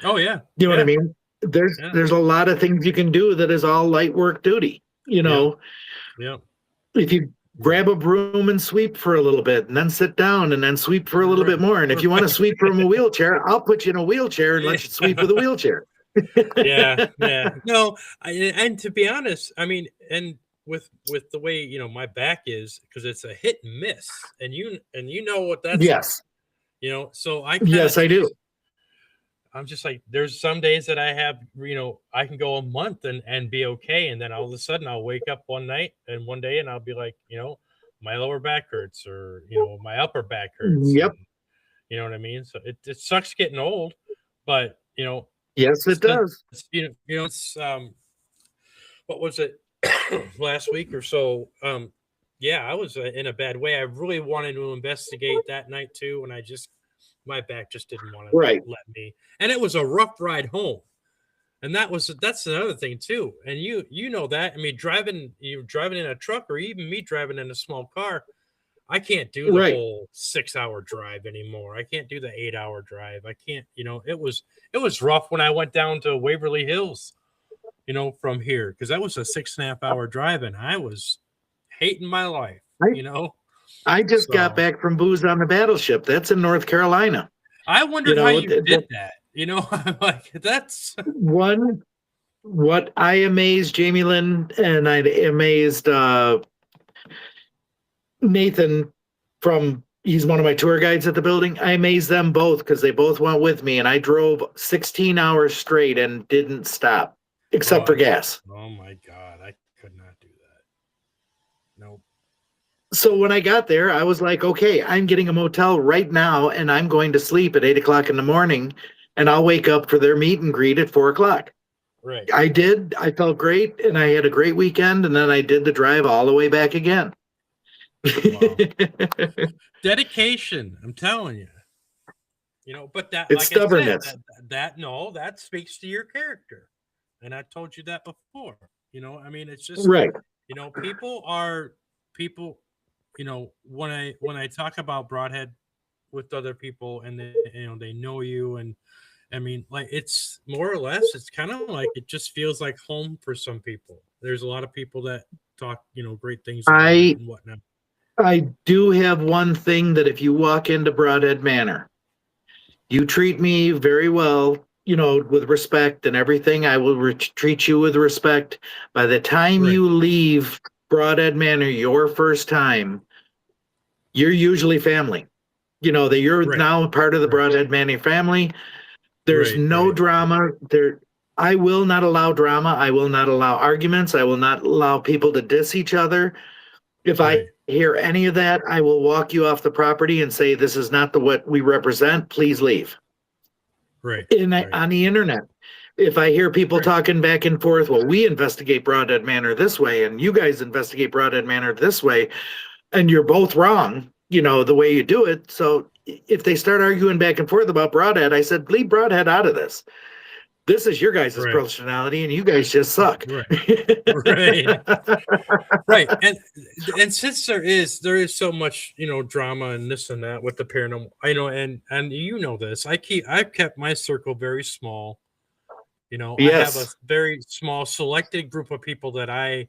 Oh yeah. You know what I mean? There's a lot of things you can do that is all light work duty, Yeah. If you grab a broom and sweep for a little bit and then sit down and then sweep for a little bit more. And if you want to sweep from a wheelchair, I'll put you in a wheelchair and let you sweep with a wheelchair. Yeah. No, and to be honest, I mean, and with the way my back is, because it's a hit and miss, and you know what that's yes, like, so I I do. I'm just like, there's some days that I have, I can go a month and be okay, and then all of a sudden I'll wake up one day and I'll be like, my lower back hurts, or my upper back hurts. Yep. And, you know what I mean? So it sucks getting old, but yes, it does. It's what was it last week or so? Yeah, I was in a bad way. I really wanted to investigate that night too, and my back just didn't want to let me. And it was a rough ride home, and that's another thing too. And you know that. I mean, you're driving in a truck, or even me driving in a small car, I can't do the whole 6-hour drive anymore. I can't do the 8-hour drive. I can't, it was rough when I went down to Waverly Hills, from here, because that was a 6.5-hour drive, and I was hating my life, I just got back from Booze on the Battleship. That's in North Carolina. I wondered how you did that. I'm like, that's what I amazed Jamie Lynn, and I amazed Nathan he's one of my tour guides at the building. I amazed them both because they both went with me, and I drove 16 hours straight and didn't stop except for gas. Oh my God. I could not do that. Nope. So when I got there, I was like, okay, I'm getting a motel right now, and I'm going to sleep at 8:00 in the morning, and I'll wake up for their meet and greet at 4:00. Right. I did. I felt great, and I had a great weekend, and then I did the drive all the way back again. Wow. Dedication, I'm telling you. But that, it's like stubbornness. I said, that speaks to your character, and I told you that before. I mean, it's just right. People. When I talk about Broadhead with other people, and they know you, and I mean, like, it's more or less, it's kind of like, it just feels like home for some people. There's a lot of people that talk, great things about it and whatnot. I do have one thing, that if you walk into Broadhead Manor, you treat me very well, with respect and everything. I will treat you with respect. By the time you leave Broadhead Manor your first time, you're usually family. That you're now part of the Broadhead Manor family. There's no drama there. I will not allow drama. I will not allow arguments. I will not allow people to diss each other. If I hear any of that, I will walk you off the property and say, this is not what we represent. Please leave. Right. On the internet, if I hear people talking back and forth, well, we investigate Broadhead Manor this way, and you guys investigate Broadhead Manor this way, and you're both wrong, the way you do it. So if they start arguing back and forth about Broadhead, I said, leave Broadhead out of this. This is your guys' personality, and you guys just suck. Right. And since there is so much, drama and this and that with the paranormal, I know, and this, I've kept my circle very small. I have a very small selected group of people that I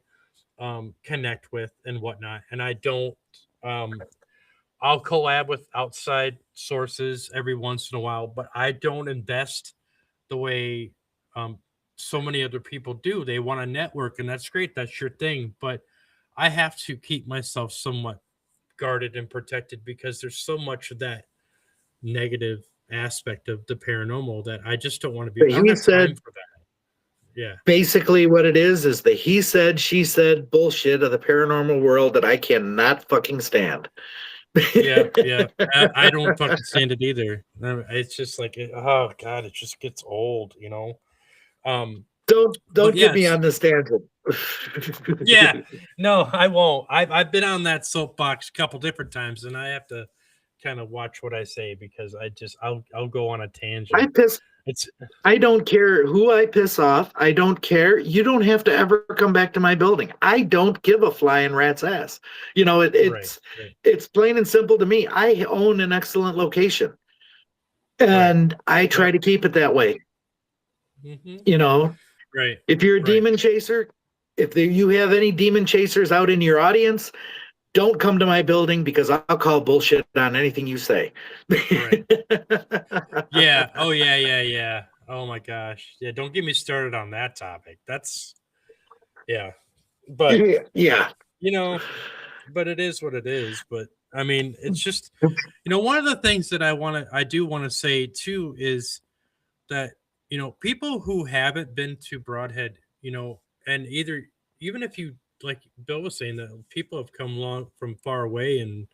connect with and whatnot, and I don't I'll collab with outside sources every once in a while, but I don't invest the way so many other people do. They want to network, and that's great. That's your thing. But I have to keep myself somewhat guarded and protected because there's so much of that negative aspect of the paranormal that I just don't want to be. But I don't he have time said for that. Yeah. basically what it is the he said, she said bullshit of the paranormal world that I cannot fucking stand. Yeah. I don't fucking stand it either. It's just like, oh God, it just gets old, you know? Don't But get me yes, on this tangent. yeah, no, I won't. I've been on that soapbox a couple different times, and I have to kind of watch what I say because I'll go on a tangent. It's I don't care who I piss off. I don't care. You don't have to ever come back to my building. I don't give a flying rat's ass. You know, right. it's plain and simple to me. I own an excellent location, and I try to keep it that way. Mm-hmm. You know, Right. if you're a demon chaser, you have any demon chasers out in your audience, don't come to my building because I'll call bullshit on anything you say. Right. Yeah. Oh yeah. Oh my gosh. Yeah. Don't get me started on that topic. That's yeah. But Yeah. you know, but it is what it is. But I mean, it's just one of the things that I do want to say too is that people who haven't been to Broadhead, and even if you, like Bill was saying, that people have come long from far away and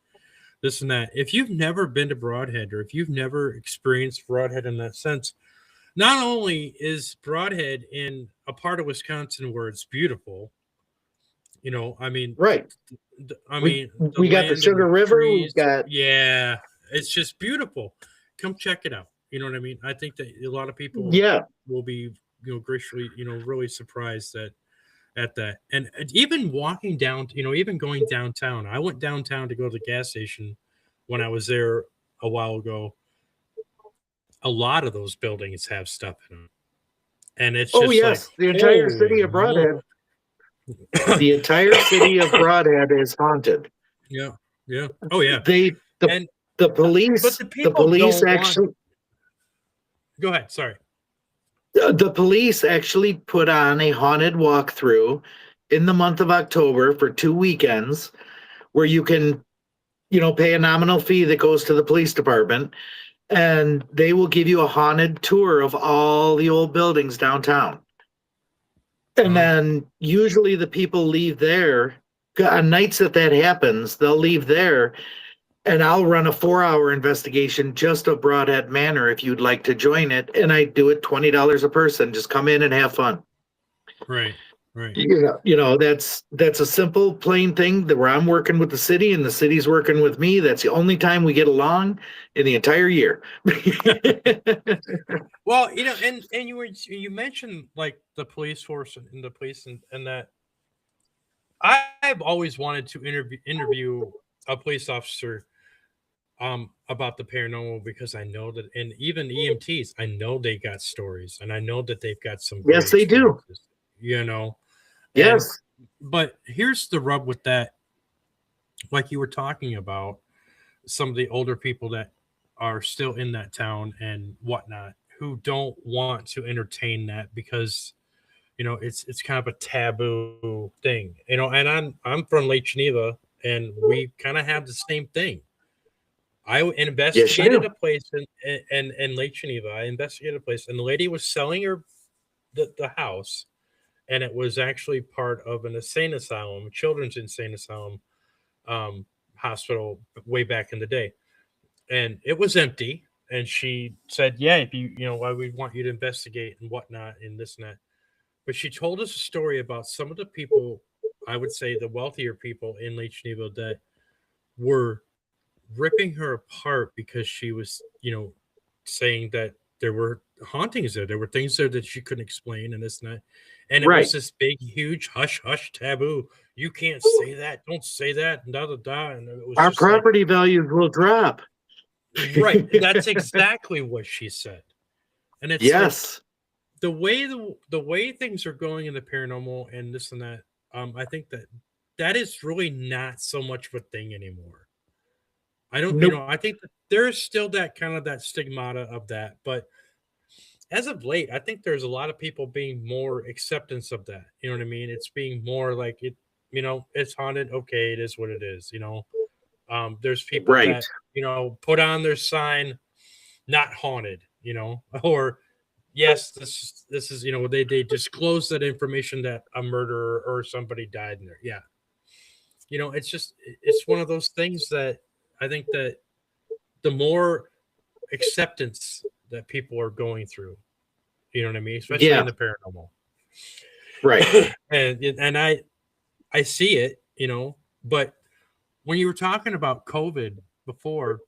this and that. If you've never been to Broadhead, or if you've never experienced Broadhead in that sense, not only is Broadhead in a part of Wisconsin where it's beautiful, I mean, right. the We got the land and Sugar the River. trees, We've got it's just beautiful. Come check it out. You know what I mean? I think that a lot of people will be, graciously, really surprised at that. And even walking down, even going downtown. I went downtown to go to the gas station when I was there a while ago. A lot of those buildings have stuff in them. And it's just the entire city of Broadhead. The entire city of Broadhead is haunted. Yeah. Oh yeah. The police, but the police actually. Go ahead. Sorry. The police actually put on a haunted walkthrough in the month of October for 2 weekends, where you can, pay a nominal fee that goes to the police department, and they will give you a haunted tour of all the old buildings downtown. And then usually the people leave there on nights that happens. They'll leave there, and I'll run a 4-hour investigation just of Broadhead Manor if you'd like to join it. And I do it $20 a person. Just come in and have fun. Right. That's a simple, plain thing where I'm working with the city and the city's working with me. That's the only time we get along in the entire year. Well, and you mentioned like the police force and the police and that I've always wanted to interview a police officer about the paranormal, because I know that, and even EMTs, I know they got stories, and I know that they've got some. Yes, they do. Yes. But here's the rub with that. Like you were talking about, some of the older people that are still in that town and whatnot, who don't want to entertain that because, it's kind of a taboo thing, and I'm from Lake Geneva, and we kind of have the same thing. I investigated a place in Lake Geneva. I investigated a place, and the lady was selling her the house, and it was actually part of an insane asylum, children's insane asylum hospital way back in the day, and it was empty. And she said, "Yeah, if why we want you to investigate and whatnot and this and that." But she told us a story about some of the people, I would say the wealthier people in Lake Geneva, that were ripping her apart because she was, saying that there were hauntings there. There were things there that she couldn't explain and this and that. And it was this big, huge hush taboo. You can't say that. Don't say that. And And it was our property values will drop. Right. That's exactly what she said. And it's like, the way things are going in the paranormal and this and that, I think that is really not so much of a thing anymore. I don't, Nope. I think that there's still that kind of that stigmata of that, but as of late, I think there's a lot of people being more acceptance of that. You know what I mean? It's being more like it, it's haunted. Okay, it is what it is. There's people Right. that, put on their sign, not haunted, or yes, this is, they disclose that information that a murderer or somebody died in there. Yeah. It's one of those things that I think that the more acceptance that people are going through, you know what I mean? Especially Yeah. in the paranormal. Right. and I see it, but when you were talking about COVID before,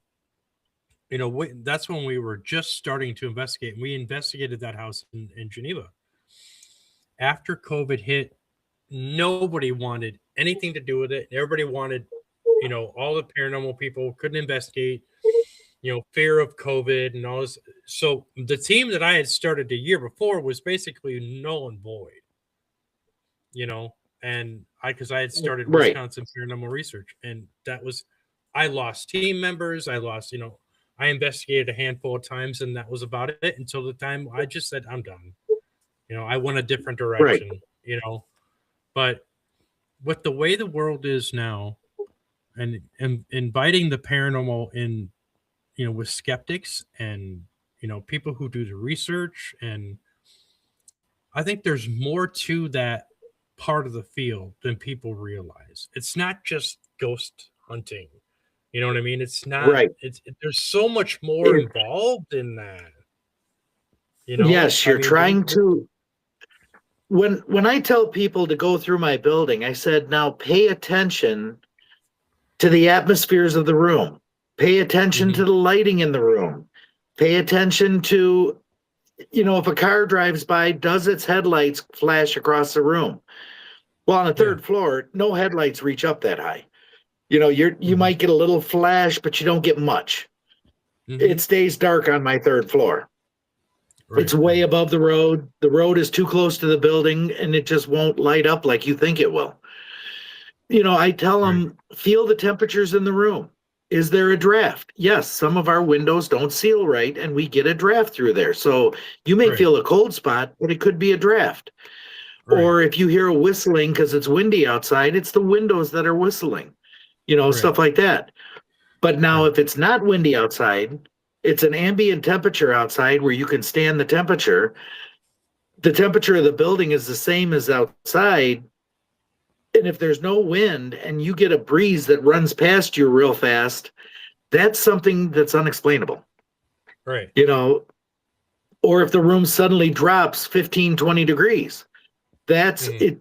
that's when we were just starting to investigate. We investigated that house in Geneva. After COVID hit, nobody wanted anything to do with it. Everybody wanted, all the paranormal people couldn't investigate, fear of COVID and all this. So the team that I had started the year before was basically null and void, and because I had started Right. Wisconsin Paranormal Research, and I lost team members. I lost, I investigated a handful of times, and that was about it until the time I just said, I'm done. I went a different direction, but with the way the world is now and inviting the paranormal in, with skeptics and, people who do the research. And I think there's more to that part of the field than people realize. It's not just ghost hunting. You know what I mean? It's not, Right. There's so much more involved in that. Yes, you're trying to. When I tell people to go through my building, I said, now pay attention to the atmospheres of the room. Pay attention to the lighting in the room. Pay attention to, if a car drives by, does its headlights flash across the room? Well, on the third floor, no headlights reach up that high. You might get a little flash, but you don't get much. It stays dark on my third floor. Right. It's way above the road. The road is too close to the building, and it just won't light up like you think it will. I tell them, feel the temperatures in the room. Is there a draft? Yes, some of our windows don't seal right, and we get a draft through there. So you may feel a cold spot, but it could be a draft. Right. Or if you hear a whistling because it's windy outside, it's the windows that are whistling, stuff like that. But now if it's not windy outside, it's an ambient temperature outside where you can stand the temperature. The temperature of the building is the same as outside. And if there's no wind and you get a breeze that runs past you real fast, that's something that's unexplainable. Right. Or if the room suddenly drops 15, 20 degrees, that's it.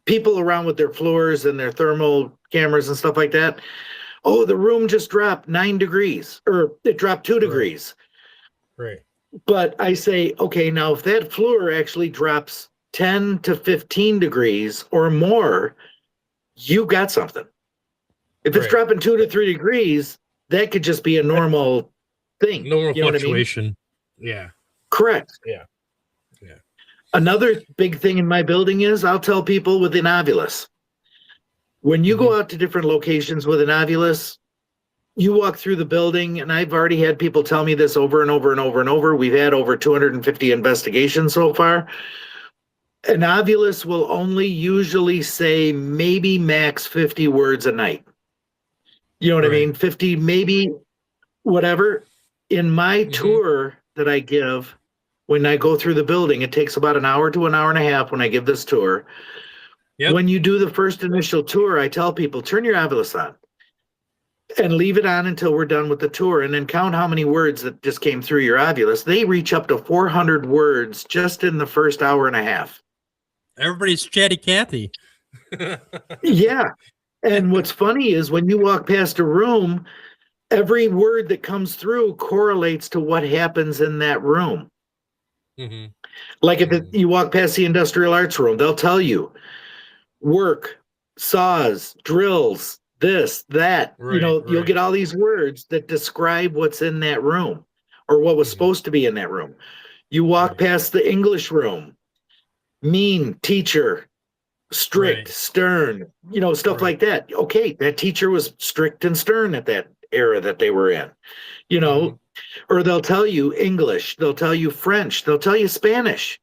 People around with their floors and their thermal cameras and stuff like that. Oh, the room just dropped 9 degrees, or it dropped 2 degrees. Right. But I say, okay, now if that floor actually drops 10 to 15 degrees or more, you got something. If it's dropping 2 to 3 degrees, that could just be a normal thing. Normal fluctuation. Yeah. Correct. Yeah. Another big thing in my building is I'll tell people with an Ovilus. When you go out to different locations with an Ovilus, you walk through the building, and I've already had people tell me this over and over and over and over. We've had over 250 investigations so far. An Ovilus will only usually say maybe max 50 words a night. You know what I mean? 50, maybe whatever. In my tour that I give, when I go through the building, it takes about an hour to an hour and a half when I give this tour. Yep. When you do the first initial tour, I tell people, turn your Ovilus on and leave it on until we're done with the tour, and then count how many words that just came through your Ovilus. They reach up to 400 words just in the first hour and a half. Everybody's chatty Cathy. Yeah. And what's funny is when you walk past a room, every word that comes through correlates to what happens in that room. Like if you walk past the industrial arts room, they'll tell you work, saws, drills, this, that. You'll get all these words that describe what's in that room or what was supposed to be in that room. You walk past the English room, mean teacher, strict, Right. stern, stuff Right. like that. Okay, that teacher was strict and stern at that era that they were in, Mhm. or they'll tell you English, they'll tell you French, they'll tell you Spanish,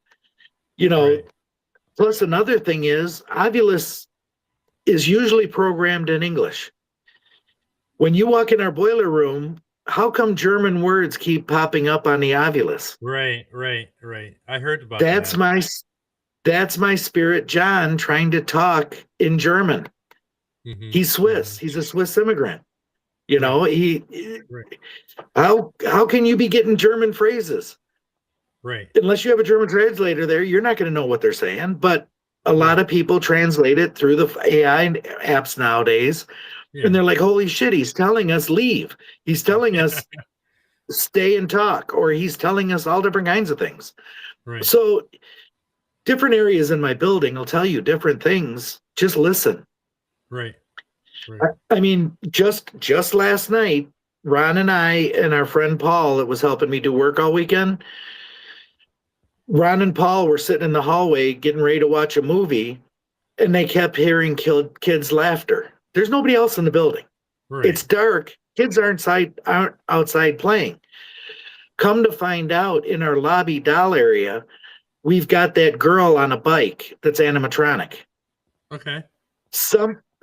you know. Right. Plus, another thing is, Ovilus is usually programmed in English. When you walk in our boiler room, how come German words keep popping up on the Ovilus? Right. I heard about That's that. that's my spirit John trying to talk in German. Mhm. He's Swiss. Mhm. He's a Swiss immigrant. Right. He Right. how can you be getting German phrases? Right. Unless you have a German translator there, you're not going to know what they're saying. But a lot Right. of people translate it through the AI apps nowadays, and Yeah. they're like, "Holy shit, he's telling us leave. He's telling us stay and talk, or he's telling us all different kinds of things." Right. So different areas in my building will tell you different things. Just listen. Right. Right. I mean, just last night, Ron and I and our friend Paul that was helping me do work all weekend, Ron and Paul were sitting in the hallway getting ready to watch a movie, and they kept hearing kids' laughter. There's nobody else in the building. Right. It's dark. Kids aren't outside playing. Come to find out, in our lobby doll area, we've got that girl on a bike that's animatronic. Okay.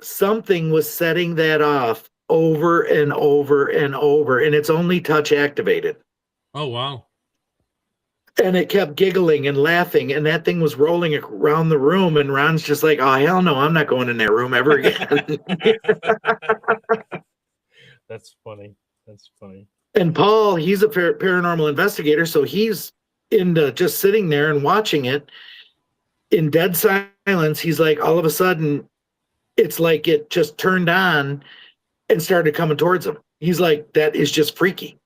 Something was setting that off over and over and over, and it's only touch activated. Oh wow. And it kept giggling and laughing, and that thing was rolling around the room. And Ron's just like, "Oh hell no, I'm not going in that room ever again." That's funny. That's funny. And Paul, he's a paranormal investigator, so he's into just sitting there and watching it in dead silence. He's like, all of a sudden, it's like it just turned on and started coming towards him. He's like, that is just freaky.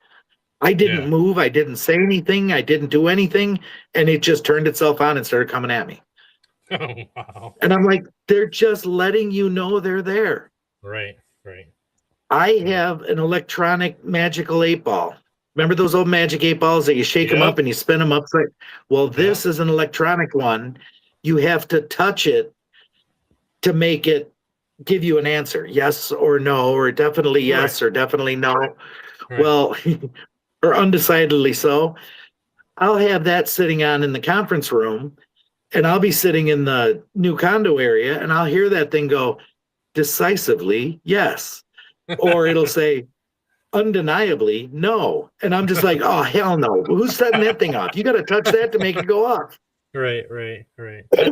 I didn't Yeah. move. I didn't say anything. I didn't do anything. And it just turned itself on and started coming at me. Oh wow. And I'm like, they're just letting you know they're there. Right. Right. I have an electronic magical 8-ball. Remember those old magic 8-balls that you shake them Yep. up and you spin them upside? Well, this is an electronic one. You have to touch it to make it give you an answer, yes or no, or definitely yes or definitely no. Right. Well, or undecidedly so. I'll have that sitting on in the conference room, and I'll be sitting in the new condo area, and I'll hear that thing go, decisively yes. Or it'll say, undeniably no. And I'm just like, oh, hell no. Who's setting that thing off? You got to touch that to make it go off. Right.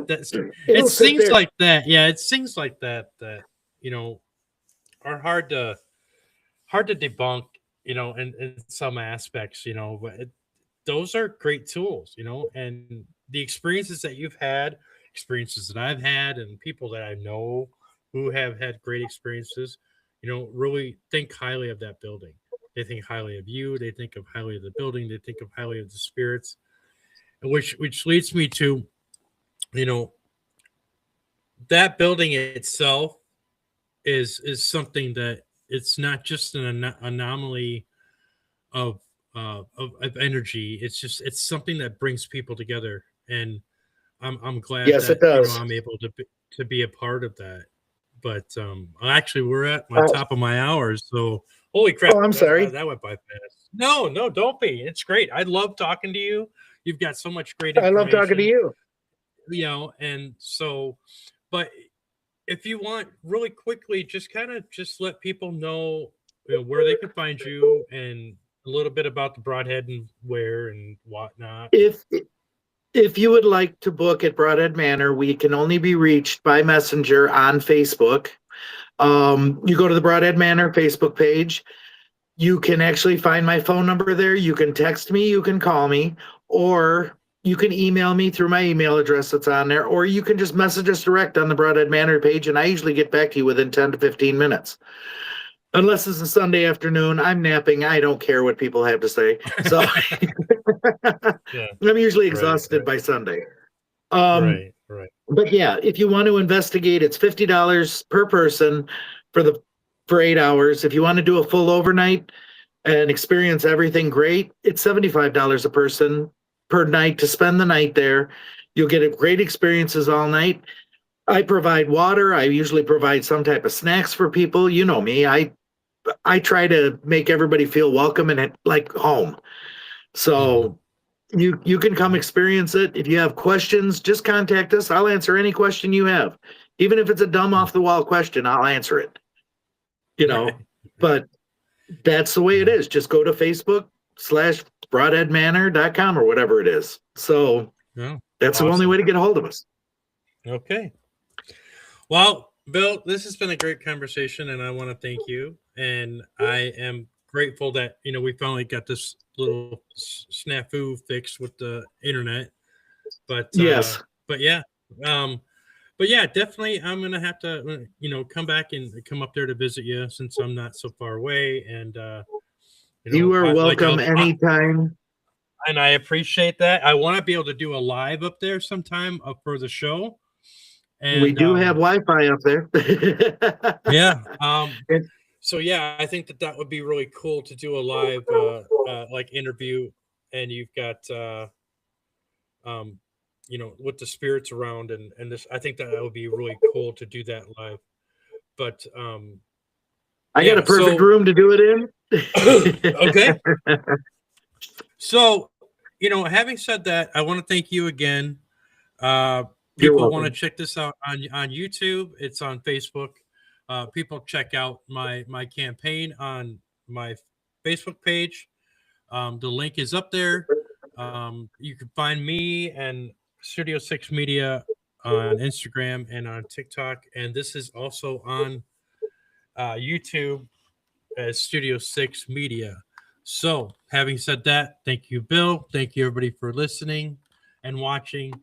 That's It'll it's sit things there. like that. Yeah, it's things like that that are hard to debunk. In some aspects. But those are great tools. And the experiences that you've had, experiences that I've had, and people that I know who have had great experiences. Really think highly of that building. They think highly of you. They think of highly of the building. They think of highly of the spirits, and which leads me to, you know, that building itself is something that it's not just an anomaly of of energy. It's something that brings people together, and I'm glad Yes, it that does. I'm able to be a part of that. But actually, we're at my top of my hours, so holy crap! Oh, I'm sorry. That went by fast. No, don't be. It's great. I love talking to you. You've got so much great I love talking to information, you. and so, but if you want really quickly, just let people know, where they can find you and a little bit about the Broadhead and where and whatnot. If you would like to book at Broadhead Manor, we can only be reached by messenger on Facebook. You go to the Broadhead Manor Facebook page. You can actually find my phone number there. You can text me, you can call me, or you can email me through my email address that's on there, or you can just message us direct on the Broadhead Manor page, and I usually get back to you within 10 to 15 minutes. Unless it's a Sunday afternoon, I'm napping. I don't care what people have to say. So Yeah. I'm usually exhausted by Sunday. Right. But yeah, if you want to investigate, it's $50 per person for 8 hours. If you want to do a full overnight and experience everything great, it's $75 a person per night to spend the night there. You'll get great experiences all night. I provide water. I usually provide some type of snacks for people. You know me. I try to make everybody feel welcome and like home. So you can come experience it. If you have questions, just contact us. I'll answer any question you have. Even if it's a dumb off the wall question, I'll answer it. You know, but that's the way it is. Just go to Facebook/broadheadmanor.com or whatever it is. So Yeah. that's the only way to get a hold of us. Okay. Well, Bill, this has been a great conversation, and I want to thank you. And I am grateful that we finally got this little snafu fixed with the internet. But Yes. but yeah, definitely, I'm gonna have to come back and come up there to visit you since I'm not so far away. And You are welcome anytime. And I appreciate that. I want to be able to do a live up there sometime for the show. And we do have Wi-Fi up there. Yeah. So yeah, I think that would be really cool to do a live like interview, and you've got with the spirits around and this. I think that would be really cool to do that live. But I got a perfect room to do it in. Okay. So, having said that, I want to thank you again. People want to check this out on YouTube. It's on Facebook. People check out my campaign on my Facebook page. The link is up there. You can find me and Studio 6 Media on Instagram and on TikTok. And this is also on YouTube as Studio 6 Media. So, having said that, thank you, Bill. Thank you, everybody, for listening and watching.